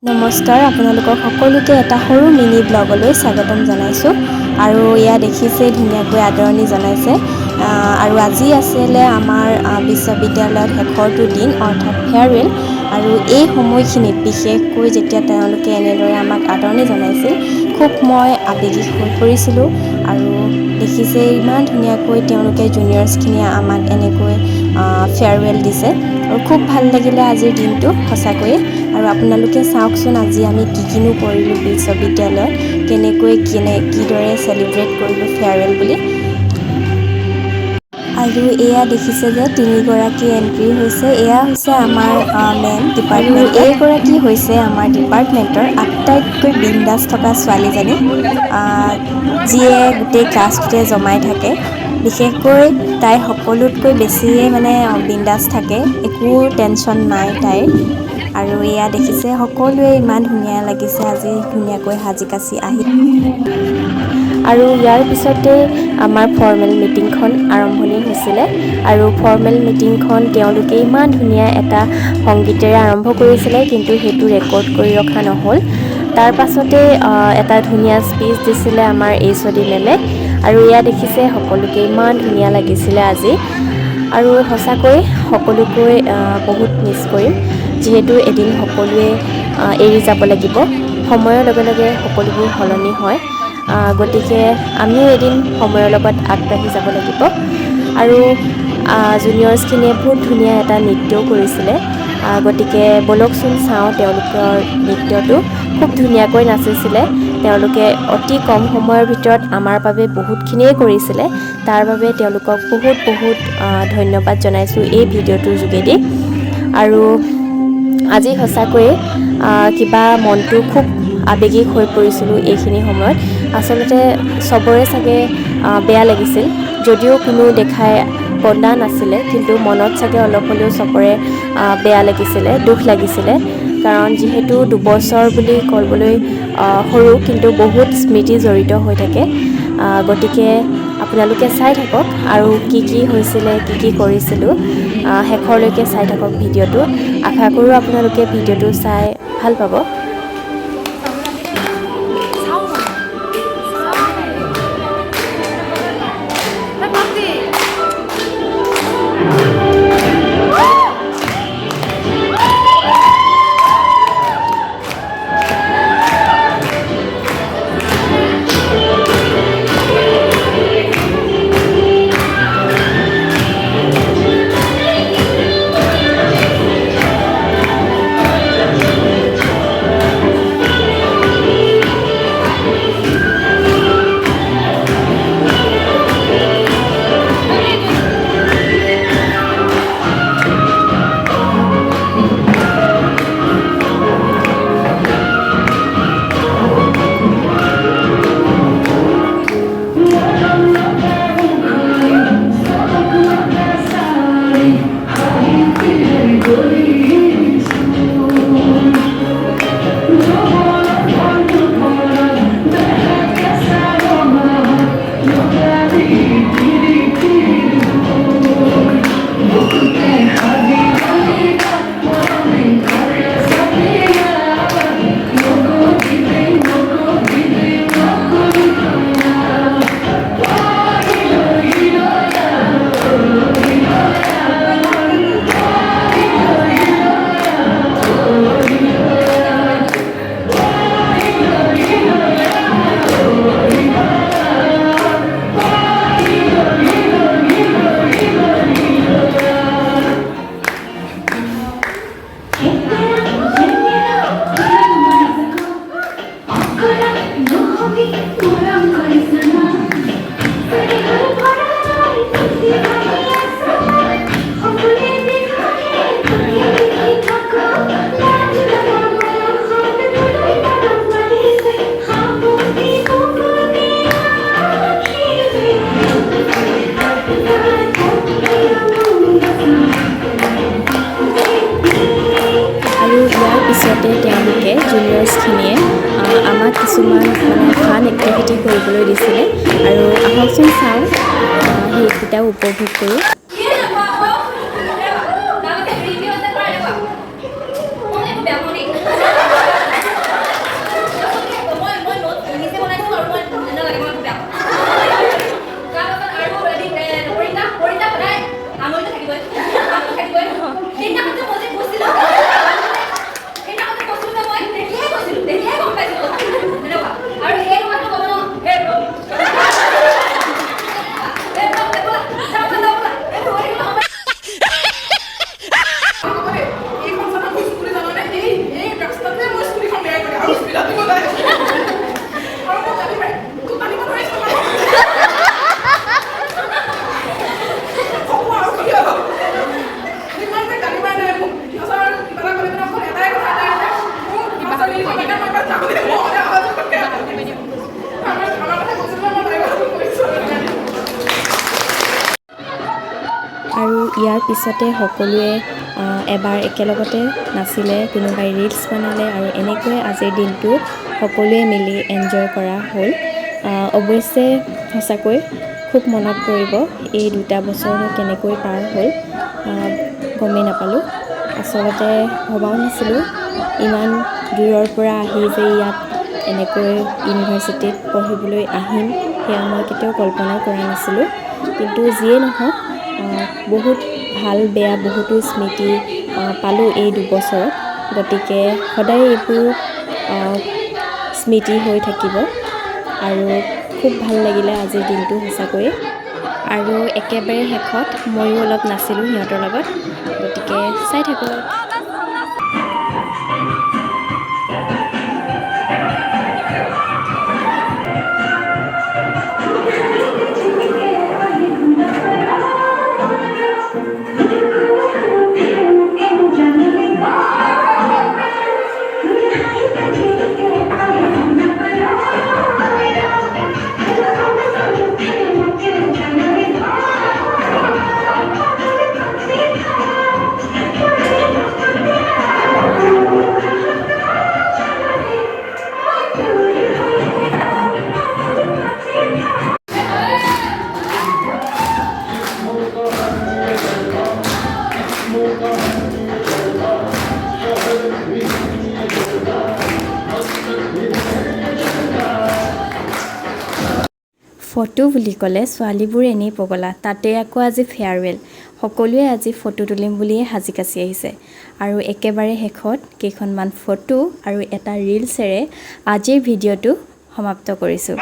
নমস্কাৰ, আপোনালোকক সকলোকে এটা সৰু মিনি ব্লগলৈ স্বাগতম জনাইছোঁ। আৰু এয়া দেখিছে ধুনীয়াকৈ আদৰণি জনাইছে। আৰু আজি আছিলে আমাৰ বিশ্ববিদ্যালয়ত শেষৰটো দিন অৰ্থাৎ ফেয়াৰৱেল। আৰু এই সময়খিনিত বিশেষকৈ যেতিয়া তেওঁলোকে এনেদৰে আমাক আদৰণি জনাইছিল, খুব মই আৱেগিক হৈ পৰিছিলোঁ। আৰু দেখিছে ইমান ধুনীয়াকৈ তেওঁলোকে জুনিয়ৰ্ছখিনিয়ে আমাক এনেকৈ ফেয়াৰৱেল দিছে। আৰু খুব ভাল লাগিলে আজিৰ দিনটো সঁচাকৈয়ে। আৰু আপোনালোকে চাওকচোন আজি আমি কিনো কৰিলোঁ বিশ্ববিদ্যালয়ত, কিদৰে চেলিব্ৰেট কৰিলোঁ ফেয়াৰৱেল বুলি। আৰু এয়া দেখিছে যে তিনিগৰাকী এণ্ট্ৰি হৈছে। এয়া হৈছে আমাৰ মেম ডিপাৰ্টমেণ্ট। এইগৰাকী হৈছে আমাৰ ডিপাৰ্টমেণ্টৰ আটাইতকৈ বিন্দাছ থকা ছোৱালীজনী, যিয়ে গোটেই ক্লাছটোতে জমাই থাকে। বিশেষকৈ তাই সকলোতকৈ বেছিয়ে বিন্দাছ থাকে, একো টেনশ্যন নাই তাইৰ। আৰু এয়া দেখিছে সকলোৱে ইমান ধুনীয়া লাগিছে আজি ধুনীয়াকৈ সাজি কাচি আহি। আৰু ইয়াৰ পিছতে আমাৰ ফৰ্মেল মিটিংখন আৰম্ভণি হৈছিলে। আৰু ফৰ্মেল মিটিংখন তেওঁলোকে ইমান ধুনীয়া এটা সংগীতেৰে আৰম্ভ কৰিছিলে, কিন্তু সেইটো ৰেকৰ্ড কৰি ৰখা নহ'ল। তাৰ পাছতে এটা ধুনীয়া স্পীচ দিছিলে আমাৰ HOD মেমে। আৰু এয়া দেখিছে সকলোকে ইমান ধুনীয়া লাগিছিলে আজি। আৰু সঁচাকৈ সকলোকৈ বহুত মিছ কৰিম, যিহেতু এদিন সকলোৱে এৰি যাব লাগিব। সময়ৰ লগে লগে সকলোবোৰ সলনি হয়, গতিকে আমিও এদিন সময়ৰ লগত আগবাঢ়ি যাব লাগিব। আৰু জুনিয়ৰ্ছখিনিয়ে বহুত ধুনীয়া এটা নৃত্যও কৰিছিলে, গতিকে ব'লকচোন চাওঁ তেওঁলোকৰ নৃত্যটো। খুব ধুনীয়াকৈ নাচিছিলে তেওঁলোকে। অতি কম সময়ৰ ভিতৰত আমাৰ বাবে বহুতখিনিয়ে কৰিছিলে, তাৰ বাবে তেওঁলোকক বহুত বহুত ধন্যবাদ জনাইছোঁ এই ভিডিঅ'টোৰ যোগেদি। আৰু আজি সঁচাকৈয়ে কিবা মনটো খুব আৱেগিক হৈ পৰিছিলোঁ এইখিনি সময়ত। আচলতে চবৰে চাগে বেয়া লাগিছিল, যদিও কোনো দেখাই কন্দা নাছিলে, কিন্তু মনত চাগে অলপ হ'লেও চবৰে বেয়া লাগিছিলে, দুখ লাগিছিলে। কাৰণ যিহেতু 2 বছৰ বুলি ক'বলৈ সৰু, কিন্তু বহুত স্মৃতি জড়িত হৈ থাকে। গতিকে আপোনালোকে চাই থাকক আৰু কি হৈছিলে, কি কৰিছিলোঁ, শেষৰলৈকে চাই থাকক ভিডিঅ'টো। আশা কৰোঁ আপোনালোকে ভিডিঅ'টো চাই ভাল পাব। পিছতে তেওঁলোকে জুনিয়ৰ্ছখিনিয়ে আমাক কিছুমান ফান এক্টিভিটি কৰিবলৈ দিছিলে। আৰু আহকচোন চাওঁ, সেইকেইটাও উপভোগ কৰোঁ। আৰু ইয়াৰ পিছতে সকলোৱে এবাৰ একেলগতে নাচিলে, কোনোবাই ৰিলছ বনালে আৰু এনেকৈ আজিৰ দিনটো সকলোৱে মিলি এনজয় কৰা হ'ল। অৱশ্যে সঁচাকৈ খুব মনত পৰিব এই 2টা বছৰনো কেনেকৈ পাৰ হ'ল গমেই নাপালোঁ। আচলতে ভবাও নাছিলোঁ ইমান দূৰৰ পৰা আহি যে ইয়াত এনেকৈ ইউনিভাৰ্চিটিত পঢ়িবলৈ আহিম, সেয়া মই কেতিয়াও কল্পনা কৰা নাছিলোঁ। কিন্তু যিয়ে নহওক বহুত ভাল বেয়া বহুতো স্মৃতি পালোঁ এই 2 বছৰত। গতিকে সদায় এইবোৰ স্মৃতি হৈ থাকিব আৰু খুব ভাল লাগিলে আজিৰ দিনটো সঁচাকৈয়ে। আৰু একেবাৰে শেষত ময়ো অলপ নাচিলোঁ সিহঁতৰ লগত, গতিকে চাই থাকক। ফটো বুলি ক'লে ছোৱালীবোৰ এনেই পগলা, তাতে আকৌ আজি ফেয়াৰৱেল। সকলোৱে আজি ফটো তুলিম বুলিয়ে সাজি কাচি আহিছে। আৰু একেবাৰে শেষত কেইখনমান ফটো আৰু এটা ৰিলছেৰে আজিৰ ভিডিঅ'টো সমাপ্ত কৰিছোঁ।